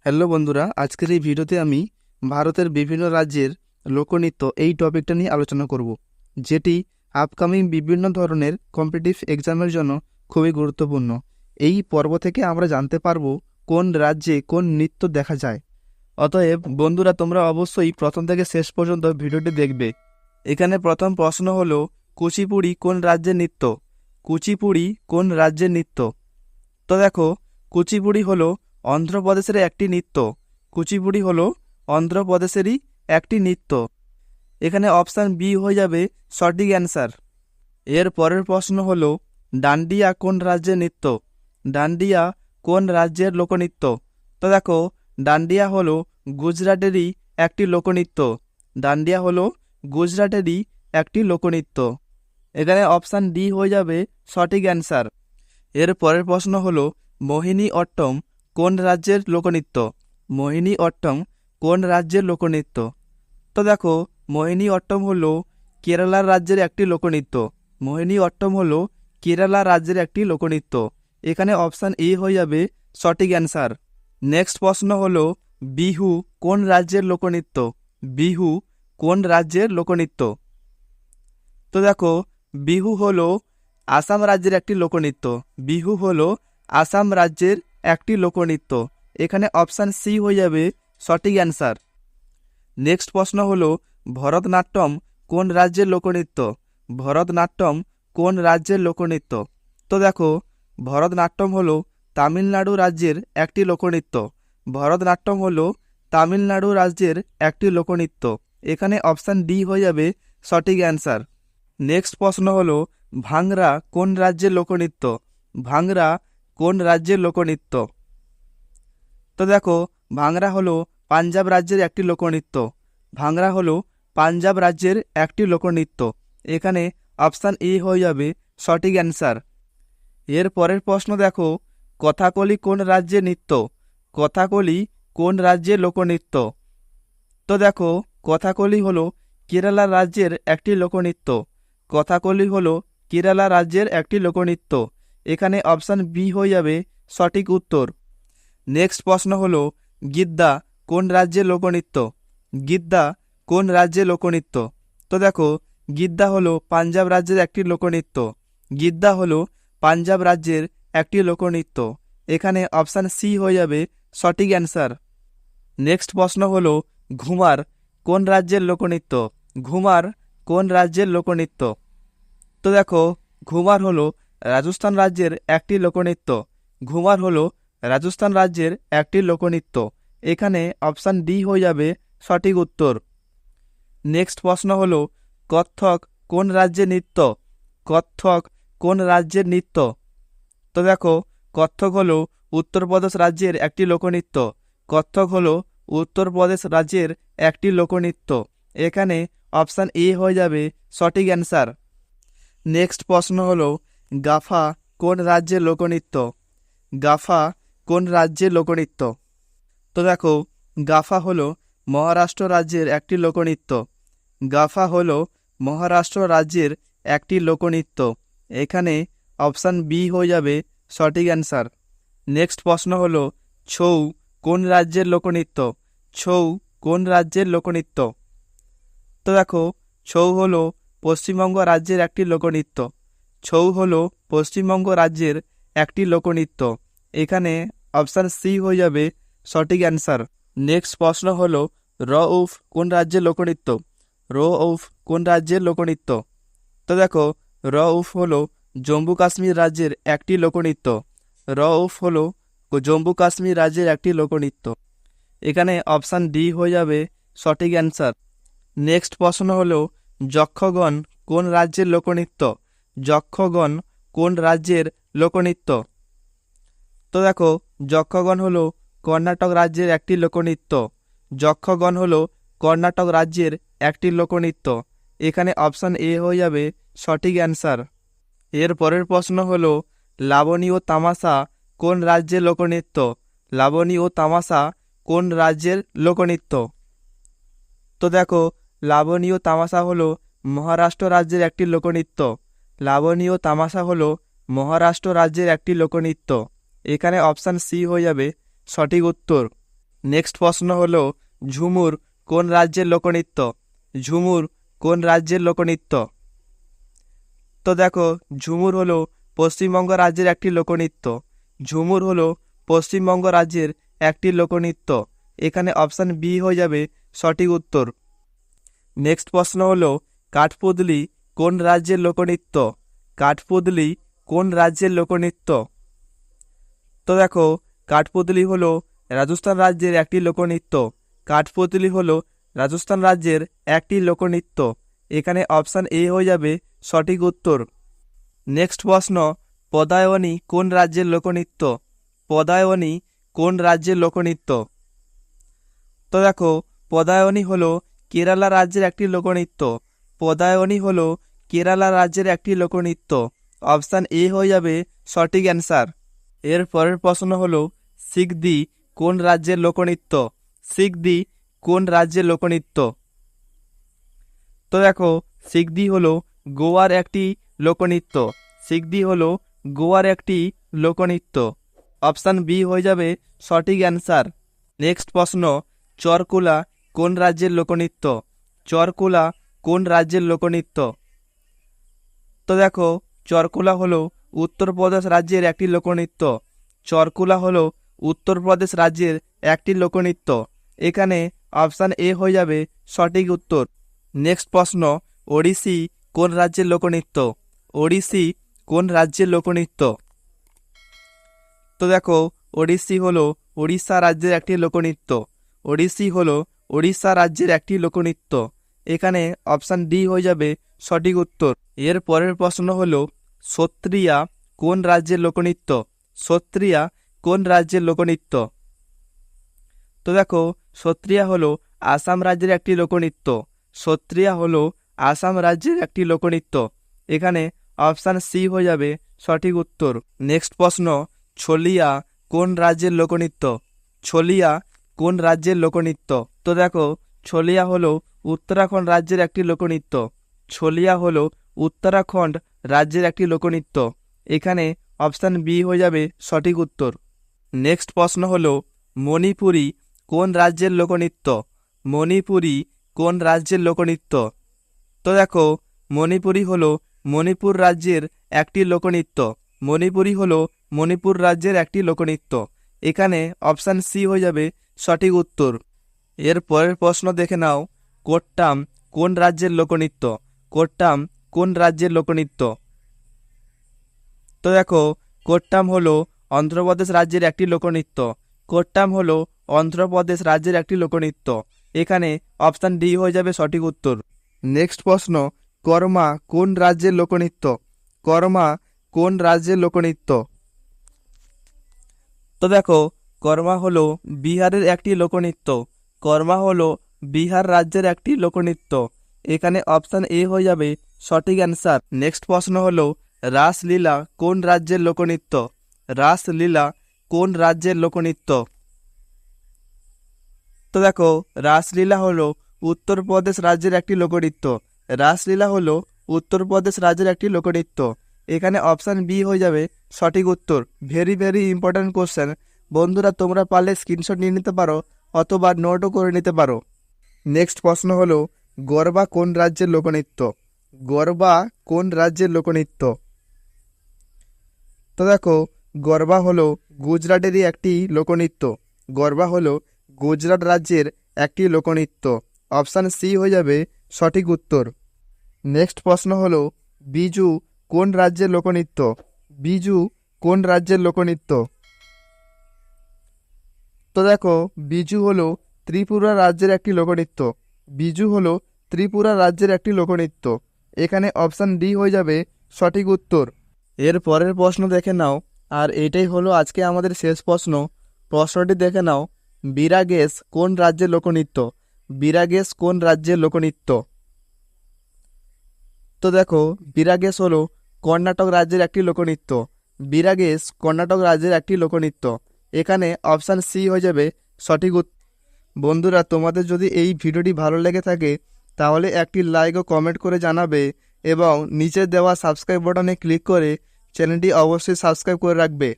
Hello বন্ধুরা, আজকের এই ভিডিওতে আমি ভারতের বিভিন্ন রাজ্যের লোকনৃত্য এই টপিকটা নিয়ে আলোচনা করব, যেটি আপকামিং বিভিন্ন ধরনের কম্পিটিটিভ এক্সামের জন্য খুবই গুরুত্বপূর্ণ। এই পর্ব থেকে আমরা জানতে পারবো কোন রাজ্যে কোন নৃত্য দেখা যায়। অতএব বন্ধুরা, তোমরা অবশ্যই প্রথম থেকে শেষ পর্যন্ত ভিডিওটি দেখবে। এখানে প্রথম প্রশ্ন হলো, কুচিপুড়ি কোন রাজ্যের নৃত্য? কুচিপুড়ি কোন রাজ্যের নৃত্য? তো দেখো, কুচিপুড়ি হলো অন্ধ্রপ্রদেশের একটি নৃত্য। কুচিপুড়ি হলো অন্ধ্রপ্রদেশেরই একটি নৃত্য। এখানে অপশান বি হয়ে যাবে সঠিক অ্যান্সার। এর পরের প্রশ্ন হলো, ডান্ডিয়া কোন রাজ্যের নৃত্য? ডান্ডিয়া কোন রাজ্যের লোকনৃত্য? তো দেখো, ডান্ডিয়া হলো গুজরাটেরই একটি লোকনৃত্য। ডান্ডিয়া হলো গুজরাটেরই একটি লোকনৃত্য। এখানে অপশান ডি হয়ে যাবে সঠিক অ্যান্সার। এর পরের প্রশ্ন হলো, মোহিনী অট্টম কোন রাজ্যের লোকনৃত্য? মোহিনী অট্টম কোন রাজ্যের লোকনৃত্য? তো দেখো, মোহিনী অট্টম হলো কেরালার রাজ্যের একটি লোকনৃত্য। মোহিনী অট্টম হলো কেরালা রাজ্যের একটি লোকনৃত্য। এখানে অপশান এ হয়ে যাবে সঠিক অ্যান্সার। নেক্সট প্রশ্ন হলো, বিহু কোন রাজ্যের লোকনৃত্য? বিহু কোন রাজ্যের লোকনৃত্য? তো দেখো, বিহু হলো আসাম রাজ্যের একটি লোকনৃত্য। বিহু হলো আসাম রাজ্যের একটি লোকনৃত্য। এখানে অপশান সি হয়ে যাবে সঠিক অ্যান্সার। নেক্সট প্রশ্ন হলো, ভরতনাট্যম কোন রাজ্যের লোকনৃত্য? ভরতনাট্যম কোন রাজ্যের লোকনৃত্য? তো দেখো, ভরতনাট্যম হলো তামিলনাড়ু রাজ্যের একটি লোকনৃত্য। ভরতনাট্যম হলো তামিলনাড়ু রাজ্যের একটি লোকনৃত্য। এখানে অপশান ডি হয়ে যাবে সঠিক অ্যান্সার। নেক্সট প্রশ্ন হলো, ভাংরা কোন রাজ্যের লোকনৃত্য? ভাংরা কোন রাজ্যের লোকনৃত্য? তো দেখো, ভাংরা হলো পাঞ্জাব রাজ্যের একটি লোকনৃত্য। ভাংরা হলো পাঞ্জাব রাজ্যের একটি লোকনৃত্য। এখানে অপশান এ হয়ে যাবে সঠিক অ্যান্সার। এর পরের প্রশ্ন দেখো, কথাকলি কোন রাজ্যের নৃত্য? কথাকলি কোন রাজ্যের লোকনৃত্য? তো দেখো, কথাকলি হলো কেরালা রাজ্যের একটি লোকনৃত্য। কথাকলি হলো কেরালা রাজ্যের একটি লোকনৃত্য। এখানে অপশান বি হয়ে যাবে সঠিক উত্তর। নেক্সট প্রশ্ন হলো, গিদ্দা কোন রাজ্যের লোকনৃত্য? গিদ্দা কোন রাজ্যের লোকনৃত্য? তো দেখো, গিদ্দা হলো পাঞ্জাব রাজ্যের একটি লোকনৃত্য। গিদ্দা হলো পাঞ্জাব রাজ্যের একটি লোকনৃত্য। এখানে অপশান সি হয়ে যাবে সঠিক অ্যান্সার। নেক্সট প্রশ্ন হলো, ঘুমার কোন রাজ্যের লোকনৃত্য? ঘুমার কোন রাজ্যের লোকনৃত্য? তো দেখো, ঘুমার হলো রাজস্থান রাজ্যের একটি লোকনৃত্য। ঘুমার হলো রাজস্থান রাজ্যের একটি লোকনৃত্য। এখানে অপশান ডি হয়ে যাবে সঠিক উত্তর। নেক্সট প্রশ্ন হলো, কত্থক কোন রাজ্যের নৃত্য? কত্থক কোন রাজ্যের নৃত্য? তো দেখো, কত্থক হলো উত্তরপ্রদেশ রাজ্যের একটি লোকনৃত্য। কত্থক হলো উত্তরপ্রদেশ রাজ্যের একটি লোকনৃত্য। এখানে অপশান এ হয়ে যাবে সঠিক অ্যান্সার। নেক্সট প্রশ্ন হলো, গাফা কোন রাজ্যের লোকনৃত্য? গাফা কোন রাজ্যের লোকনৃত্য? তো দেখো, গাফা হলো মহারাষ্ট্র রাজ্যের একটি লোকনৃত্য। গাফা হলো মহারাষ্ট্র রাজ্যের একটি লোকনৃত্য। এখানে অপশান বি হয়ে যাবে সঠিক অ্যান্সার। নেক্সট প্রশ্ন হলো, ছৌ কোন রাজ্যের লোকনৃত্য? ছৌ কোন রাজ্যের লোকনৃত্য? তো দেখো, ছৌ হলো পশ্চিমবঙ্গ রাজ্যের একটি লোকনৃত্য। ছৌ হলো পশ্চিমবঙ্গ রাজ্যের একটি লোকনৃত্য। এখানে অপশান সি হয়ে যাবে সঠিক অ্যান্সার। নেক্সট প্রশ্ন হলো, রউফ কোন রাজ্যের লোকনৃত্য? রউফ কোন রাজ্যের লোকনৃত্য? তো দেখো, রউফ হলো জম্মু কাশ্মীর রাজ্যের একটি লোকনৃত্য। রউফ হলো জম্মু কাশ্মীর রাজ্যের একটি লোকনৃত্য। এখানে অপশান ডি হয়ে যাবে সঠিক অ্যান্সার। নেক্সট প্রশ্ন হলো, যক্ষগণ কোন রাজ্যের লোকনৃত্য? যক্ষগণ কোন রাজ্যের লোকনৃত্য? তো দেখো, যক্ষগণ হলো কর্ণাটক রাজ্যের একটি লোকনৃত্য। যক্ষগণ হলো কর্ণাটক রাজ্যের একটি লোকনৃত্য। এখানে অপশান এ হয়ে যাবে সঠিক অ্যান্সার। এর পরের প্রশ্ন হলো, লাবণী ও তামাশা কোন রাজ্যের লোকনৃত্য? লাবণী ও তামাশা কোন রাজ্যের লোকনৃত্য? তো দেখো, লাবণী ও তামাশা হলো মহারাষ্ট্র রাজ্যের একটি লোকনৃত্য। লাবণী ও তামাশা হলো মহারাষ্ট্র রাজ্যের একটি লোকনৃত্য। এখানে অপশান সি হয়ে যাবে সঠিক উত্তর। নেক্সট প্রশ্ন হলো ঝুমুর কোন রাজ্যের লোকনৃত্য? ঝুমুর কোন রাজ্যের লোকনৃত্য? তো দেখো, ঝুমুর হলো পশ্চিমবঙ্গ রাজ্যের একটি লোকনৃত্য। ঝুমুর হলো পশ্চিমবঙ্গ রাজ্যের একটি লোকনৃত্য। এখানে অপশান বি হয়ে যাবে সঠিক উত্তর। নেক্সট প্রশ্ন হলো কাঠপুতলি কোন রাজ্যের লোকনৃত্য? কাঠপুতলি কোন রাজ্যের লোকনৃত্য? তো দেখো, কাঠপুতলি হলো রাজস্থান রাজ্যের একটি লোকনৃত্য। কাঠপুতলি হলো রাজস্থান রাজ্যের একটি লোকনৃত্য। এখানে অপশান এ হয়ে যাবে সঠিক উত্তর। নেক্সট প্রশ্ন পদায়নী কোন রাজ্যের লোকনৃত্য? পদায়নী কোন রাজ্যের লোকনৃত্য? তো দেখো, পদায়নী হলো কেরালা রাজ্যের একটি লোকনৃত্য। পদায়নী হলো কেরালা রাজ্যের একটি লোকনৃত্য। অপশান এ হয়ে যাবে সঠিক অ্যান্সার। এর পরের প্রশ্ন হলো সিগদি কোন রাজ্যের লোকনৃত্য? সিগদি কোন রাজ্যের লোকনৃত্য? তো দেখো, সিগদি হলো গোয়ার একটি লোকনৃত্য। সিগদি হলো গোয়ার একটি লোকনৃত্য। অপশান বি হয়ে যাবে সঠিক অ্যান্সার। নেক্সট প্রশ্ন চরকুলা কোন রাজ্যের লোকনৃত্য? চরকুলা কোন রাজ্যের লোকনৃত্য? তো দেখো, চরকুলা হলো উত্তরপ্রদেশ রাজ্যের একটি লোকনৃত্য। চরকুলা হলো উত্তরপ্রদেশ রাজ্যের একটি লোকনৃত্য। এখানে অপশান এ হয়ে যাবে সঠিক উত্তর। নেক্সট প্রশ্ন ওড়িশি কোন রাজ্যের লোকনৃত্য? ওড়িশি কোন রাজ্যের লোকনৃত্য? তো দেখো, ওড়িশি হলো উড়িষ্যা রাজ্যের একটি লোকনৃত্য। ওড়িশি হলো উড়িষ্যা রাজ্যের একটি লোকনৃত্য। এখানে অপশান ডি হয়ে যাবে সঠিক উত্তর। এর পরের প্রশ্ন হলো সত্রিয়া কোন রাজ্যের লোকনৃত্য? সত্রিয়া কোন রাজ্যের লোকনৃত্য? তো দেখো, সত্রিয়া হলো আসাম রাজ্যের একটি লোকনৃত্য। সত্রিয়া হলো আসাম রাজ্যের একটি লোকনৃত্য। এখানে অপশান সি হয়ে যাবে সঠিক উত্তর। নেক্সট প্রশ্ন ছলিয়া কোন রাজ্যের লোকনৃত্য? ছলিয়া কোন রাজ্যের লোকনৃত্য? তো দেখো, ছলিয়া হলো উত্তরাখণ্ড রাজ্যের একটি লোকনৃত্য। ছলিয়া হলো উত্তরাখণ্ড রাজ্যের একটি লোকনৃত্য। এখানে অপশান বি হয়ে যাবে সঠিক উত্তর। নেক্সট প্রশ্ন হলো মণিপুরি কোন রাজ্যের লোকনৃত্য? মণিপুরি কোন রাজ্যের লোকনৃত্য? তো দেখো, মণিপুরি হলো মণিপুর রাজ্যের একটি লোকনৃত্য। মণিপুরি হলো মণিপুর রাজ্যের একটি লোকনৃত্য। এখানে অপশান সি হয়ে যাবে সঠিক উত্তর। এর পরের প্রশ্ন দেখে নাও কোট্টাম কোন রাজ্যের লোকনৃত্য? কোট্টাম কোন রাজ্যের লোকনৃত্য? তো দেখো, কোট্টাম হলো অন্ধ্রপ্রদেশ রাজ্যের একটি লোকনৃত্য। কোট্টাম হলো অন্ধ্রপ্রদেশ রাজ্যের একটি লোকনৃত্য। এখানে অপশান ডি হয়ে যাবে সঠিক উত্তর। নেক্সট প্রশ্ন কর্মা কোন রাজ্যের লোকনৃত্য? কর্মা কোন রাজ্যের লোকনৃত্য? তো দেখো, কর্মা হলো বিহারের একটি লোকনৃত্য। কর্মা হলো বিহার রাজ্যের একটি লোকনৃত্য। এখানে অপশান এ হয়ে যাবে সঠিক অ্যান্সার। নেক্সট প্রশ্ন হলো রাসলীলা কোন রাজ্যের লোকনৃত্য? রাসলীলা কোন রাজ্যের লোকনৃত্য? তো দেখো, রাসলীলা হলো উত্তরপ্রদেশ রাজ্যের একটি লোকনৃত্য। রাসলীলা হলো উত্তরপ্রদেশ রাজ্যের একটি লোকনৃত্য। এখানে অপশান বি হয়ে যাবে সঠিক উত্তর। Very very important question. বন্ধুরা, তোমরা পারলে স্ক্রিনশট নিয়ে নিতে পারো অথবা নোটও করে নিতে পারো। নেক্সট প্রশ্ন হলো গরবা কোন রাজ্যের লোকনৃত্য? গরবা কোন রাজ্যের লোকনৃত্য? তো দেখো, গরবা হলো গুজরাটেরই একটি লোকনৃত্য। গরবা হলো গুজরাট রাজ্যের একটি লোকনৃত্য। অপশান সি হয়ে যাবে সঠিক উত্তর। নেক্সট প্রশ্ন হলো বিজু কোন রাজ্যের লোকনৃত্য? বিজু কোন রাজ্যের লোকনৃত্য? তো দেখো, বিজু হলো ত্রিপুরা রাজ্যের একটি লোকনৃত্য। বিজু হলো ত্রিপুরা রাজ্যের একটি লোকনৃত্য। এখানে অপশান ডি হয়ে যাবে সঠিক উত্তর। এর পরের প্রশ্ন দেখে নাও, আর এটাই হলো আজকে আমাদের শেষ প্রশ্ন। প্রশ্নটি দেখে নাও বিরাগেশ কোন রাজ্যের লোকনৃত্য? বিরাগেশ কোন রাজ্যের লোকনৃত্য? তো দেখো, বিরাগেশ হলো কর্ণাটক রাজ্যের একটি লোকনৃত্য। বিরাগেশ কর্ণাটক রাজ্যের একটি লোকনৃত্য। এখানে অপশান সি হয়ে যাবে সঠিক উত্তর। বন্ধুরা, তোমাদের যদি এই ভিডিওটি ভালো লেগে থাকে তাহলে একটি লাইক ও কমেন্ট করে জানাবে এবং নিচে দেওয়া সাবস্ক্রাইব বাটনে ক্লিক করে চ্যানেলটি অবশ্যই সাবস্ক্রাইব করে রাখবে।